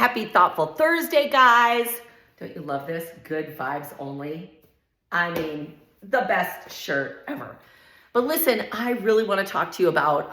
Happy Thoughtful Thursday, guys. Don't you love this? Good vibes only. I mean, the best shirt ever. But listen, I really want to talk to you about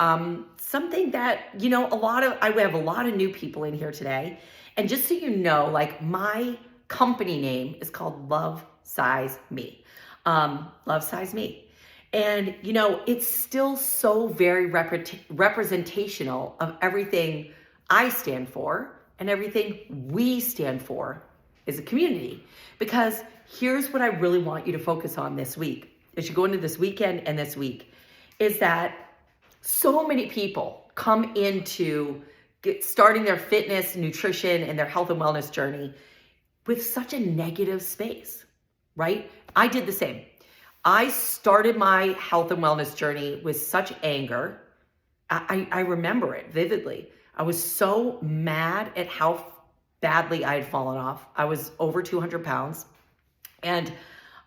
something that, I have a lot of new people in here today. And just so you know, like my company name is called Love Size Me. Love Size Me. And, it's still so very representational of everything I stand for and everything we stand for as a community. Because here's what I really want you to focus on this week, as you go into this weekend and this week, is that so many people come into starting their fitness, nutrition, and their health and wellness journey with such a negative space, right? I did the same. I started my health and wellness journey with such anger. I remember it vividly. I was so mad at how badly I had fallen off. I was over 200 pounds. And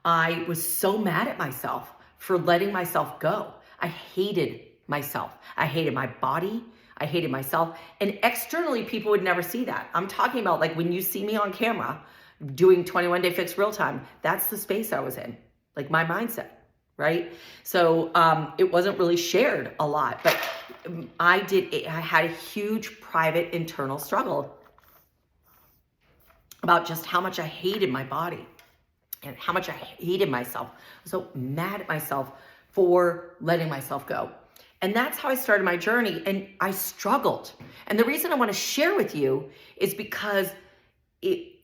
I was so mad at myself for letting myself go. I hated myself. I hated my body. I hated myself. And externally, people would never see that. I'm talking about like when you see me on camera doing 21 Day Fix Real Time, that's the space I was in, like my mindset, right? So it wasn't really shared a lot, but I had a huge private internal struggle about just how much I hated my body and how much I hated myself. I was so mad at myself for letting myself go. And that's how I started my journey, and I struggled. And the reason I want to share with you is because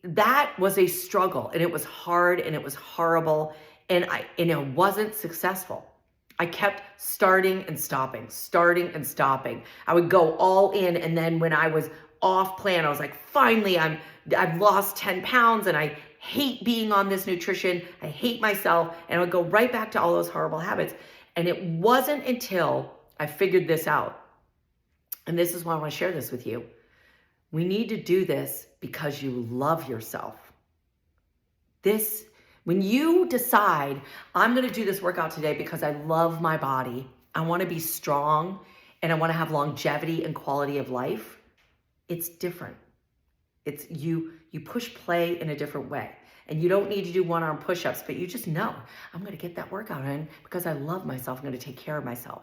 that was a struggle, and it was hard, and it was horrible, and it wasn't successful. I kept starting and stopping. I would go all in, and then when I was off plan, I was like, finally, I've lost 10 pounds, and I hate being on this nutrition. I hate myself, and I would go right back to all those horrible habits. And it wasn't until I figured this out, and this is why I want to share this with you. We need to do this because you love yourself. When you decide, I'm going to do this workout today because I love my body, I want to be strong, and I want to have longevity and quality of life, it's different. It's you push play in a different way. And you don't need to do one-arm push-ups, but you just know, I'm going to get that workout in because I love myself. I'm going to take care of myself.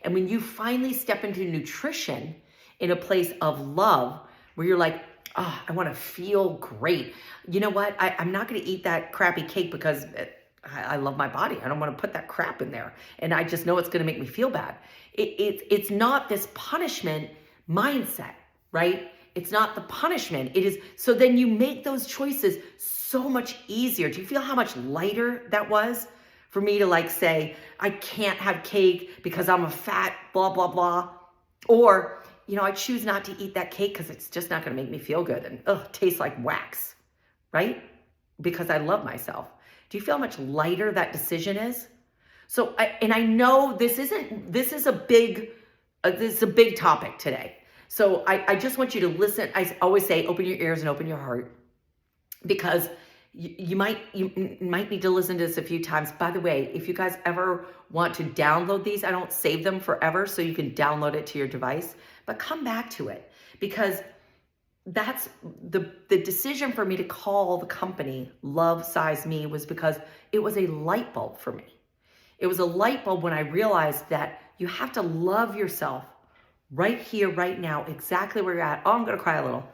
And when you finally step into nutrition in a place of love, where you're like, oh, I want to feel great. You know what? I'm not going to eat that crappy cake because I love my body. I don't want to put that crap in there. And I just know it's going to make me feel bad. It's not this punishment mindset, right? It's not the punishment. It is. So then you make those choices so much easier. Do you feel how much lighter that was for me to like say, I can't have cake because I'm a fat, blah, blah, blah. Or, I choose not to eat that cake because it's just not going to make me feel good. And it tastes like wax, right? Because I love myself. Do you feel how much lighter that decision is? So, I know this is a big topic today. So I just want you to listen. I always say, open your ears and open your heart, because you might need to listen to this a few times. By the way, if you guys ever want to download these, I don't save them forever, so you can download it to your device, but come back to it, because that's the decision for me to call the company Love Size Me was because it was a light bulb for me. It was a light bulb when I realized that you have to love yourself right here, right now, exactly where you're at. Oh, I'm going to cry a little.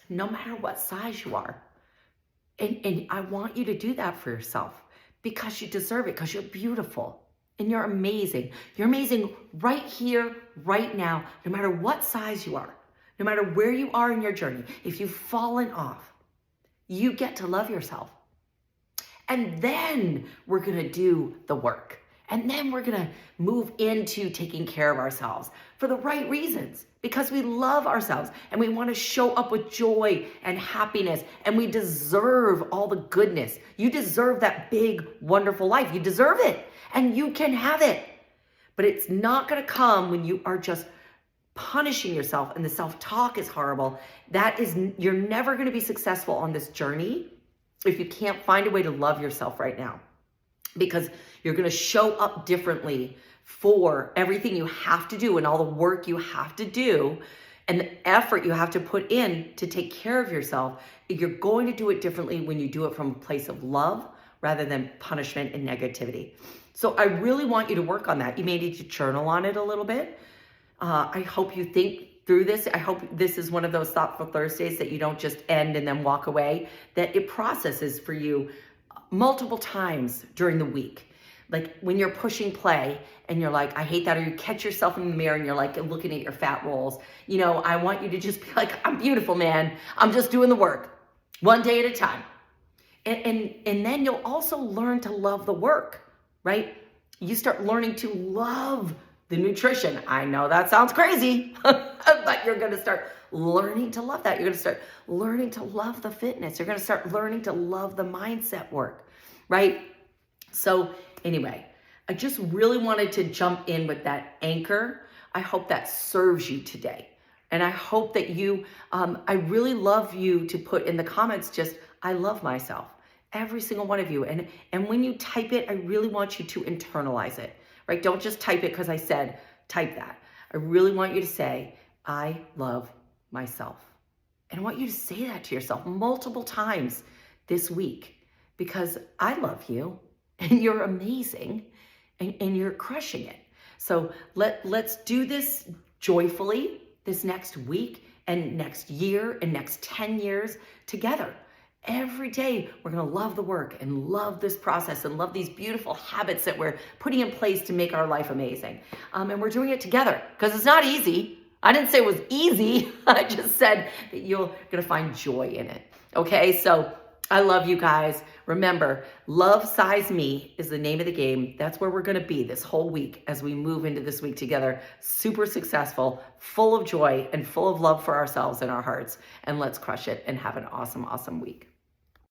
No matter what size you are. And I want you to do that for yourself because you deserve it, because you're beautiful and you're amazing. You're amazing right here, right now, no matter what size you are, no matter where you are in your journey. If you've fallen off, you get to love yourself. And then we're going to do the work. And then we're going to move into taking care of ourselves for the right reasons, because we love ourselves and we want to show up with joy and happiness, and we deserve all the goodness. You deserve that big, wonderful life. You deserve it, and you can have it. But it's not going to come when you are just punishing yourself and the self-talk is horrible. You're never going to be successful on this journey if you can't find a way to love yourself right now. Because you're going to show up differently for everything you have to do and all the work you have to do And the effort you have to put in to take care of yourself, you're going to do it differently when you do it from a place of love rather than punishment and negativity. So I really want you to work on that. You may need to journal on it a little bit. I hope you think through this. I hope this is one of those Thoughtful Thursdays that you don't just end and then walk away, that it processes for you multiple times during the week. Like when you're pushing play and you're like, I hate that, or you catch yourself in the mirror and you're like looking at your fat rolls. You know, I want you to just be like, I'm beautiful, man. I'm just doing the work one day at a time. And then you'll also learn to love the work, right? You start learning to love the nutrition. I know that sounds crazy, but you're going to start learning to love that. You're going to start learning to love the fitness. You're going to start learning to love the mindset work, right? So anyway, I just really wanted to jump in with that anchor. I hope that serves you today. And I hope that you, I really love you to put in the comments just, I love myself. Every single one of you. And when you type it, I really want you to internalize it, right? Don't just type it because I said, type that. I really want you to say, I love myself. And I want you to say that to yourself multiple times this week, because I love you and you're amazing and you're crushing it. So let's do this joyfully this next week and next year and next 10 years together. Every day, we're going to love the work and love this process and love these beautiful habits that we're putting in place to make our life amazing. And we're doing it together because it's not easy. I didn't say it was easy. I just said that you're going to find joy in it. Okay, so I love you guys. Remember, Love Size Me is the name of the game. That's where we're going to be this whole week as we move into this week together. Super successful, full of joy, and full of love for ourselves and our hearts. And let's crush it and have an awesome, awesome week.